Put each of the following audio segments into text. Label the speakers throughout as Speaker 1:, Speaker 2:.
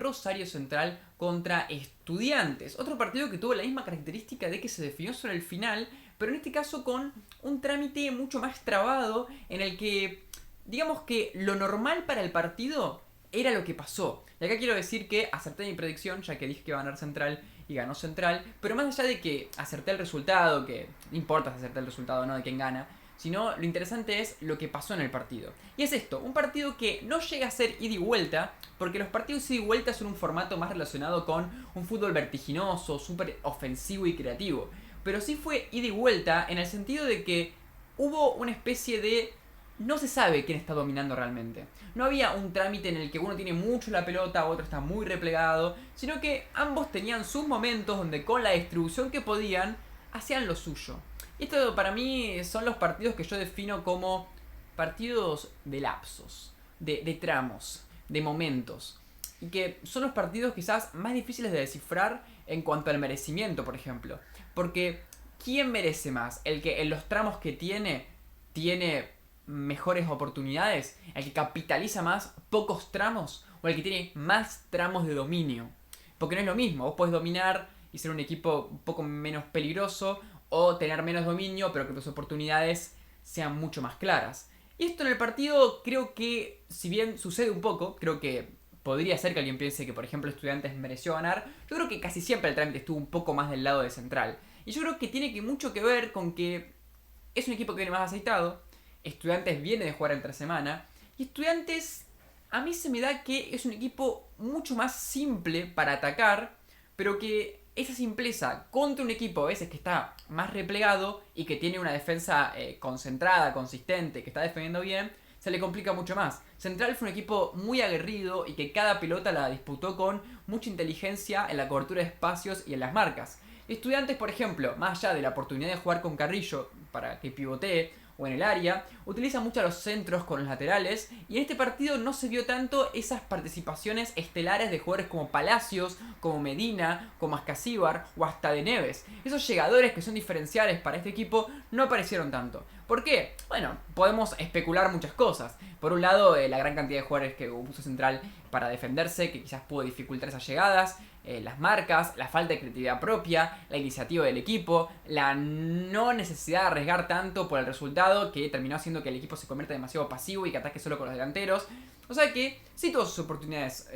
Speaker 1: Rosario Central contra Estudiantes. Otro partido que tuvo la misma característica de que se definió sobre el final, pero en este caso con un trámite mucho más trabado en el que, digamos que lo normal para el partido era lo que pasó. Y acá quiero decir que acerté mi predicción, ya que dije que iba a ganar Central y ganó Central, pero más allá de que acerté el resultado, que no importa si acerté el resultado o no de quién gana, sino lo interesante es lo que pasó en el partido. Y es esto, un partido que no llega a ser ida y vuelta, porque los partidos ida y vuelta son un formato más relacionado con un fútbol vertiginoso, súper ofensivo y creativo. Pero sí fue ida y vuelta en el sentido de que hubo una especie de... No se sabe quién está dominando realmente. No había un trámite en el que uno tiene mucho la pelota, otro está muy replegado, sino que ambos tenían sus momentos donde con la distribución que podían, hacían lo suyo. Esto para mí son los partidos que yo defino como partidos de lapsos, de tramos, de momentos. Y que son los partidos quizás más difíciles de descifrar en cuanto al merecimiento, por ejemplo. Porque, ¿quién merece más? ¿El que en los tramos que tiene mejores oportunidades? ¿El que capitaliza más pocos tramos? ¿O el que tiene más tramos de dominio? Porque no es lo mismo, vos podés dominar y ser un equipo un poco menos peligroso, o tener menos dominio, pero que tus oportunidades sean mucho más claras. Y esto en el partido creo que, si bien sucede un poco, creo que podría ser que alguien piense que, por ejemplo, Estudiantes mereció ganar. Yo creo que casi siempre el trámite estuvo un poco más del lado de Central. Y yo creo que tiene mucho que ver con que es un equipo que viene más aceitado. Estudiantes viene de jugar entre semana. Y Estudiantes, a mí se me da que es un equipo mucho más simple para atacar, pero que esa simpleza contra un equipo a veces que está más replegado y que tiene una defensa concentrada, consistente, que está defendiendo bien, se le complica mucho más. Central fue un equipo muy aguerrido y que cada pelota la disputó con mucha inteligencia en la cobertura de espacios y en las marcas. Estudiantes, por ejemplo, más allá de la oportunidad de jugar con Carrillo para que pivotee o en el área, utiliza mucho los centros con los laterales, y en este partido no se vio tanto esas participaciones estelares de jugadores como Palacios, como Medina, como Ascasíbar o hasta de Neves. Esos llegadores que son diferenciales para este equipo no aparecieron tanto. ¿Por qué? Bueno, podemos especular muchas cosas. Por un lado, la gran cantidad de jugadores que puso Central para defenderse, que quizás pudo dificultar esas llegadas, las marcas, la falta de creatividad propia, la iniciativa del equipo, la no necesidad de arriesgar tanto por el resultado, que terminó haciendo que el equipo se convierta demasiado pasivo y que ataque solo con los delanteros. O sea que sí tuvo sus oportunidades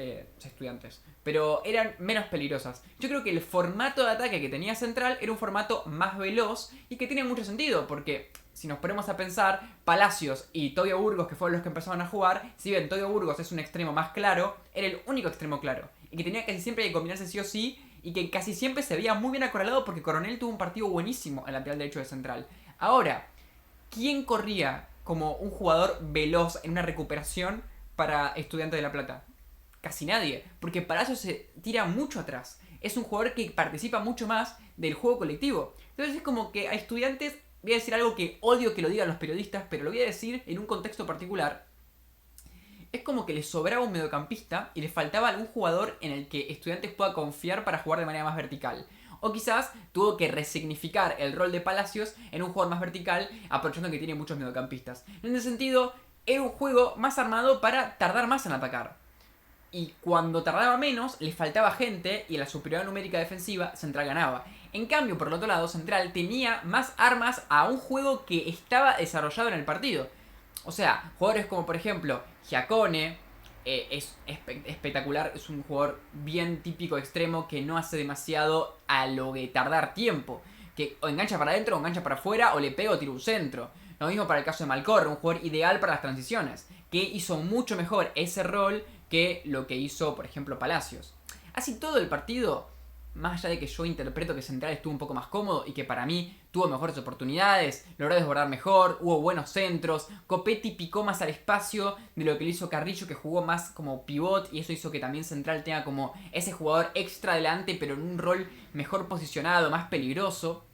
Speaker 1: Estudiantes, pero eran menos peligrosas. Yo creo que el formato de ataque que tenía Central era un formato más veloz y que tiene mucho sentido, porque si nos ponemos a pensar, Palacios y Todio Burgos, que fueron los que empezaron a jugar, si bien Todio Burgos es un extremo más claro, era el único extremo claro, y que tenía casi siempre que combinarse sí o sí, y que casi siempre se veía muy bien acorralado porque Coronel tuvo un partido buenísimo en el lateral derecho de Central. Ahora, ¿quién corría como un jugador veloz en una recuperación para Estudiantes de La Plata? Casi nadie, porque Palacios se tira mucho atrás. Es un jugador que participa mucho más del juego colectivo. Entonces es como que a Estudiantes, voy a decir algo que odio que lo digan los periodistas, pero lo voy a decir en un contexto particular. Es como que le sobraba un mediocampista y le faltaba algún jugador en el que Estudiantes pueda confiar para jugar de manera más vertical. O quizás tuvo que resignificar el rol de Palacios en un jugador más vertical, aprovechando que tiene muchos mediocampistas. En ese sentido, era un juego más armado para tardar más en atacar. Y cuando tardaba menos, le faltaba gente y en la superioridad numérica defensiva, Central ganaba. En cambio, por el otro lado, Central tenía más armas a un juego que estaba desarrollado en el partido. O sea, jugadores como por ejemplo Giacone, es espectacular, es un jugador bien típico extremo que no hace demasiado a lo de tardar tiempo. Que o engancha para adentro o engancha para afuera, o le pega o tira un centro. Lo mismo para el caso de Malcorre, un jugador ideal para las transiciones, que hizo mucho mejor ese rol que lo que hizo, por ejemplo, Palacios. Así todo el partido, más allá de que yo interpreto que Central estuvo un poco más cómodo y que para mí tuvo mejores oportunidades, logró desbordar mejor, hubo buenos centros, Copetti picó más al espacio de lo que le hizo Carrillo, que jugó más como pivot, y eso hizo que también Central tenga como ese jugador extra adelante, pero en un rol mejor posicionado, más peligroso.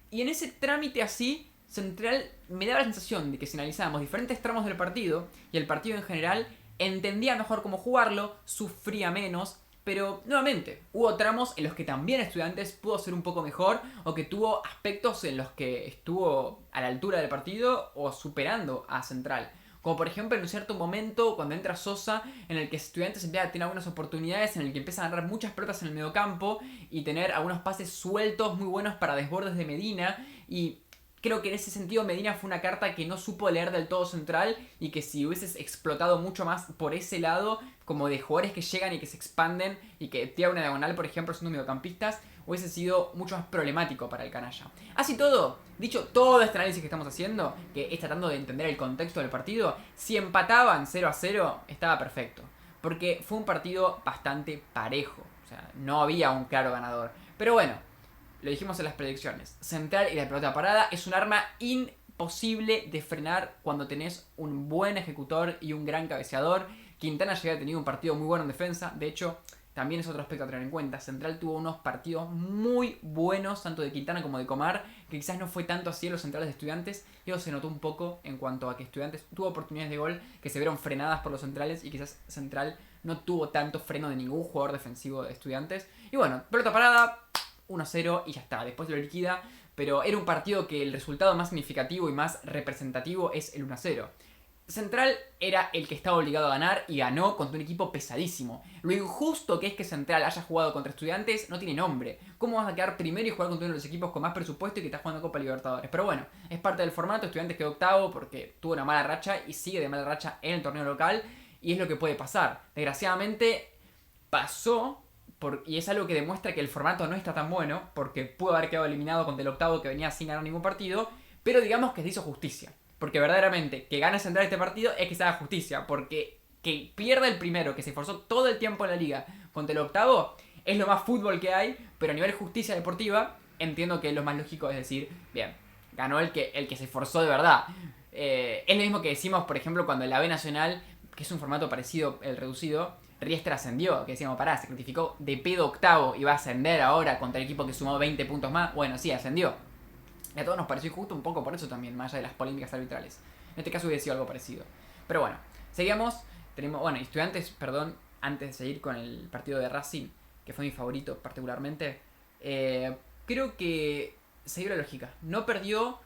Speaker 1: Y en ese trámite así, Central me daba la sensación de que si analizábamos diferentes tramos del partido, y el partido en general, entendía mejor cómo jugarlo, sufría menos, pero nuevamente, hubo tramos en los que también Estudiantes pudo ser un poco mejor, o que tuvo aspectos en los que estuvo a la altura del partido o superando a Central. Como por ejemplo en un cierto momento cuando entra Sosa, en el que Estudiantes empieza a tener algunas oportunidades, en el que empieza a ganar muchas pelotas en el mediocampo y tener algunos pases sueltos muy buenos para desbordes de Medina. Y creo que en ese sentido Medina fue una carta que no supo leer del todo Central y que si hubieses explotado mucho más por ese lado, como de jugadores que llegan y que se expanden y que tiran una diagonal, por ejemplo, siendo mediocampistas, hubiese sido mucho más problemático para el canalla. Así todo, dicho todo este análisis que estamos haciendo, que es tratando de entender el contexto del partido, si empataban 0-0 estaba perfecto. Porque fue un partido bastante parejo. O sea, no había un claro ganador. Pero bueno, lo dijimos en las predicciones. Central y la pelota parada es un arma imposible de frenar cuando tenés un buen ejecutor y un gran cabeceador. Quintana ya había tenido un partido muy bueno en defensa. De hecho, también es otro aspecto a tener en cuenta. Central tuvo unos partidos muy buenos, tanto de Quintana como de Comar, que quizás no fue tanto así en los centrales de Estudiantes. Y eso se notó un poco en cuanto a que Estudiantes tuvo oportunidades de gol que se vieron frenadas por los centrales y quizás Central no tuvo tanto freno de ningún jugador defensivo de Estudiantes. Y bueno, pelota parada, 1-0 y ya está, después lo liquida. Pero era un partido que el resultado más significativo y más representativo es el 1-0. Central era el que estaba obligado a ganar y ganó contra un equipo pesadísimo. Lo injusto que es que Central haya jugado contra Estudiantes no tiene nombre. ¿Cómo vas a quedar primero y jugar contra uno de los equipos con más presupuesto y que está jugando Copa Libertadores? Pero bueno, es parte del formato. Estudiantes quedó octavo porque tuvo una mala racha y sigue de mala racha en el torneo local. Y es lo que puede pasar. Desgraciadamente pasó y es algo que demuestra que el formato no está tan bueno porque pudo haber quedado eliminado contra el octavo que venía sin ganar ningún partido. Pero digamos que se hizo justicia. Porque verdaderamente que gane Central este partido es que se haga justicia. Porque que pierda el primero, que se esforzó todo el tiempo en la liga contra el octavo, es lo más fútbol que hay. Pero a nivel justicia deportiva, entiendo que lo más lógico es decir, bien, ganó el que se esforzó de verdad. Es lo mismo que decimos, por ejemplo, cuando la B Nacional, que es un formato parecido, el reducido, Riestra ascendió. Que decíamos, pará, se clasificó de pedo octavo y va a ascender ahora contra el equipo que sumó 20 puntos más. Bueno, sí, ascendió. Y a todos nos pareció injusto un poco por eso también, más allá de las polémicas arbitrales. En este caso hubiera sido algo parecido. Pero bueno, seguimos. Tenemos, bueno, Estudiantes, perdón, antes de seguir con el partido de Racing, que fue mi favorito particularmente, creo que se dio la lógica. No perdió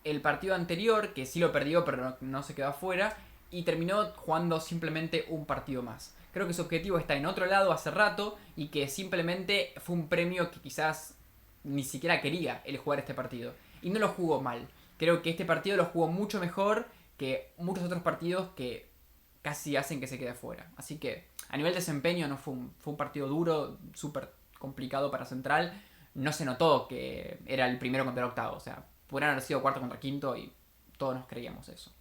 Speaker 1: el partido anterior, que sí lo perdió, pero no se quedó afuera, y terminó jugando simplemente un partido más. Creo que su objetivo está en otro lado hace rato y que simplemente fue un premio que quizás ni siquiera quería el jugar este partido. Y no lo jugó mal. Creo que este partido lo jugó mucho mejor que muchos otros partidos que casi hacen que se quede afuera. Así que a nivel de desempeño no fue un partido duro, súper complicado para Central. No se notó que era el primero contra el octavo. O sea, podrían haber sido cuarto contra quinto y todos nos creíamos eso.